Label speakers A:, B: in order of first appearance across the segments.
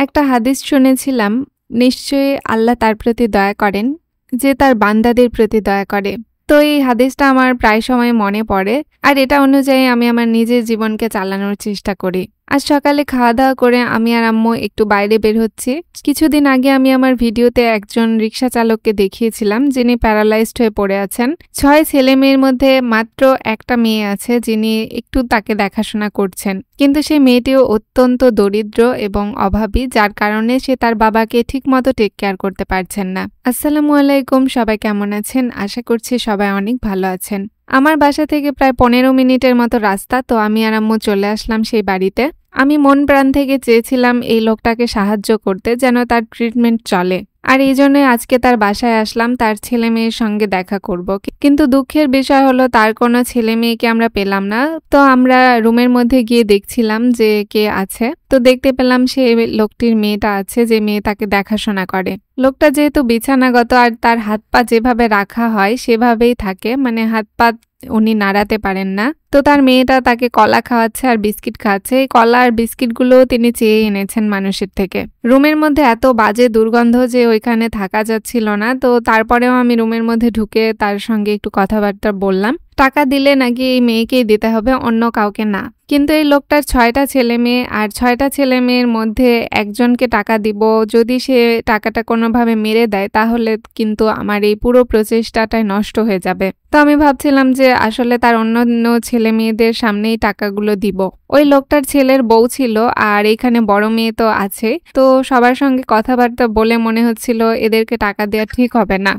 A: একটা হাদিস শুনেছিলাম, নিশ্চয়ই আল্লাহ তার প্রতি দয়া করেন যে তার বান্দাদের প্রতি দয়া করে। তো এই হাদিসটা আমার প্রায় সময় মনে পড়ে, আর এটা অনুযায়ী আমি আমার নিজের জীবনকে চালানোর চেষ্টা করি। আজ সকালে খাওয়া দাওয়া করে আমি আর আম্মু একটু বাইরে বের হচ্ছি। কিছুদিন আগে আমি আমার ভিডিওতে একজন রিক্সা চালককে দেখিয়েছিলাম যিনি প্যারালাইজড হয়ে পড়ে আছেন। 6 ছেলে মেয়ের মধ্যে মাত্র একটা মেয়ে আছে যিনি একটু তাকে দেখাশোনা করছেন, কিন্তু সেই মেয়েটিও অত্যন্ত দরিদ্র এবং অভাবী, যার কারণে সে তার বাবাকে ঠিকমতো টেক কেয়ার করতে পারছেন না। আসসালামু আলাইকুম, সবাই কেমন আছেন? আশা করছি সবাই অনেক ভালো আছেন। আমার বাসা থেকে প্রায় 15 মিনিটের মতো রাস্তা, তো আমি আর আম্মু চলে আসলাম সেই বাড়িতে। আমি মন প্রাণ থেকে চেয়েছিলাম এই লোকটাকে সাহায্য করতে, যেন তার ট্রিটমেন্ট চলে, আর এই জন্যই আজকে তার বাসায় আসলাম তার ছেলে মেয়ের সঙ্গে দেখা করব। কিন্তু দুঃখের বিষয় হলো তার কোনো ছেলে মেয়েকে আমরা পেলাম না। তো আমরা রুমের মধ্যে গিয়ে দেখছিলাম যে কে আছে, তো দেখতে পেলাম সে লোকটির মেয়েটা আছে, যে মেয়ে তাকে দেখাশোনা করে। লোকটা যেহেতু বিছানাগত আর তার হাত পা যেভাবে রাখা হয় সেভাবেই থাকে, মানে হাত পা উনি নাড়াতে পারেন না। তো তার মেয়েটা তাকে কলা খাওয়াচ্ছে আর বিস্কিট খাওয়াচ্ছে। এই কলা আর বিস্কিটগুলো তিনি চেয়ে এনেছেন মানুষের থেকে। রুমের মধ্যে এত বাজে দুর্গন্ধ যে ওইখানে থাকা যাচ্ছিল না। তো তারপরেও আমি রুমের মধ্যে ঢুকে তার সঙ্গে একটু কথাবার্তা বললাম। টাকা দিলে নাকি এই মেয়েকেই দিতে হবে, অন্য কাউকে না। কিন্তু এই লোকটার 6টা ছেলে মেয়ে, আর 6টা ছেলে মেয়ের মধ্যে একজনকে টাকা দিব, যদি সে টাকাটা কোনোভাবে মেরে দেয় তাহলে কিন্তু আমার এই পুরো প্রচেষ্টাটাই নষ্ট হয়ে যাবে। তো আমি ভাবছিলাম যে আসলে তার অন্য ছেলে মেয়েদের সামনেই টাকাগুলো দিব। ওই লোকটার ছেলের বউ ছিল, আর এখানে বড় মেয়ে তো আছে। তো সবার সঙ্গে কথাবার্তা বলে মনে হচ্ছিল এদেরকে টাকা দেওয়া ঠিক হবে না।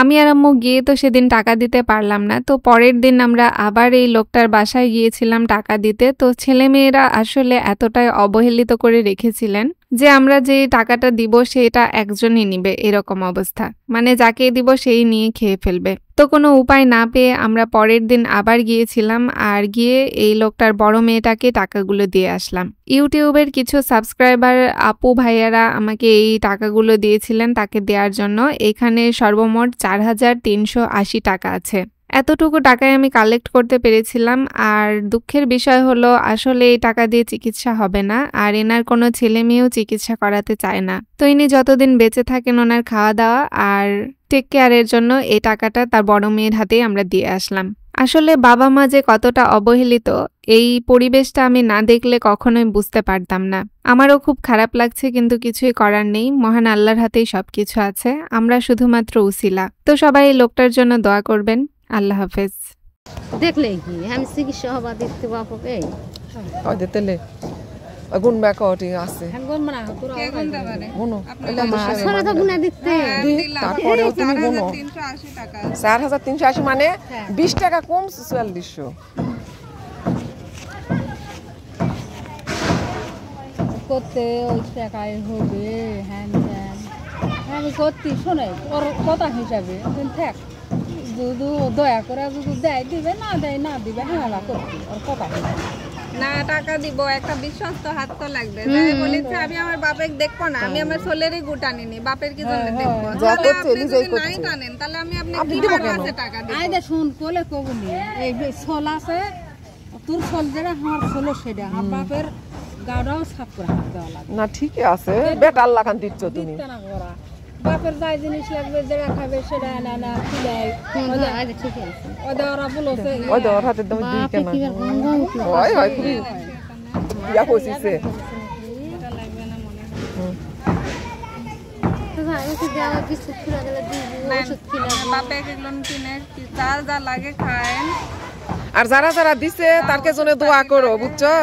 A: আমি আর আম্মু গিয়ে তো সেদিন টাকা দিতে পারলাম না। তো পরের দিন আমরা আবার এই লোকটার বাসায় গিয়েছিলাম টাকা দিতে। তো ছেলেমেয়েরা আসলে এতটাই অবহেলিত করে রেখেছিলেন যে আমরা যে টাকাটা দিব সেটা একজনই নিবে, এরকম অবস্থা, মানে যাকে দিব সেই নিয়ে খেয়ে ফেলবে। তো কোনো উপায় না পেয়ে আমরা পরের দিন আবার গিয়েছিলাম, আর গিয়ে এই লোকটার বড় মেয়েটাকে টাকাগুলো দিয়ে আসলাম। ইউটিউবের কিছু সাবস্ক্রাইবার আপু ভাইয়ারা আমাকে এই টাকাগুলো দিয়েছিলেন তাকে দেওয়ার জন্য। এখানে সর্বমোট 4380 টাকা আছে। এতটুকু টাকায় আমি কালেক্ট করতে পেরেছিলাম। আর দুঃখের বিষয় হলো আসলে এই টাকা দিয়ে চিকিৎসা হবে না, আর এনার কোনো ছেলে মেয়েও চিকিৎসা করাতে চায় না। তো ইনি যতদিন বেঁচে থাকেন ওনার খাওয়া দাওয়া আর টেক কেয়ারের জন্য এই টাকাটা তার বড় মেয়ের হাতেই আমরা দিয়ে আসলাম। আসলে বাবা মা যে কতটা অবহেলিত, এই পরিবেশটা আমি না দেখলে কখনোই বুঝতে পারতাম না। আমারও খুব খারাপ লাগছে, কিন্তু কিছুই করার নেই, মহান আল্লাহর হাতেই সবকিছু আছে, আমরা শুধুমাত্র উসিলা। তো সবাই এই লোকটার জন্য দোয়া করবেন। আল্লাহ হাফেজ।
B: দেখলে কি আমি চিকিৎসা হবা দেখতে বাপকে
C: দিতেলে গুণ ব্যাকটি আছে
B: গুণ মানা তোরা
D: কে গুণ দেবারে
C: গুনো
B: সারা তো গুণা দিতে
C: তারপরে তুমি গুনো
D: 4380 টাকা
C: 4380 মানে 20 টাকা কম 4400
B: করতে ওই টাকায় হবে। হ্যাঁ আমি করতে শোনে ওর কথা হিসাবে থাক, যদি দয়া করে যদি দেয় দিবে, না দেয় না দিবে, হ্যাঁ করতে ওর কথা
D: না টাকা দিব, একটা বিশ্বস্ত হাত তো লাগবে। তাই বলেছে আমি আমার বাপের দেখবো না, আমি আমার ছোলেরই গুটা নিনি, বাপের কি জন্য দেখবো? তাহলে আপনি যদি নাই টানেন তাহলে আমি আপনাকে কিভাবে আছে টাকা দিব?
B: আইদা শুন কোলে কবুনি এই ছোল আছে, তোর ছোল যেটা আমার ছোল সেটা আমার বাপের গাড়াও সাফ করে দেওয়া লাগে
C: না। ঠিকই আছে, বেটা আল্লাহ খান দিচ্ছ তুমি
B: না করা। বাপের যাই জিনিস লাগবে যেটা খাবে সেটা না না দেয়। ঠিক আছে ওদের ওরা বলছে
C: ওই দর হাতে দাম দুই কেন হয় হয় খুবই ইয়া কইছে
D: এটা লাগবে না মনে হয়।
B: তো আমি কি দেওয়া কিছু খুলে দিলে দিব, ওষুধ কিনে
D: বাপে এগুলো কিনে যা যা লাগে খায়েন।
C: আর যারা যারা দিছে তারকে জন্য দোয়া করো, বুঝছো?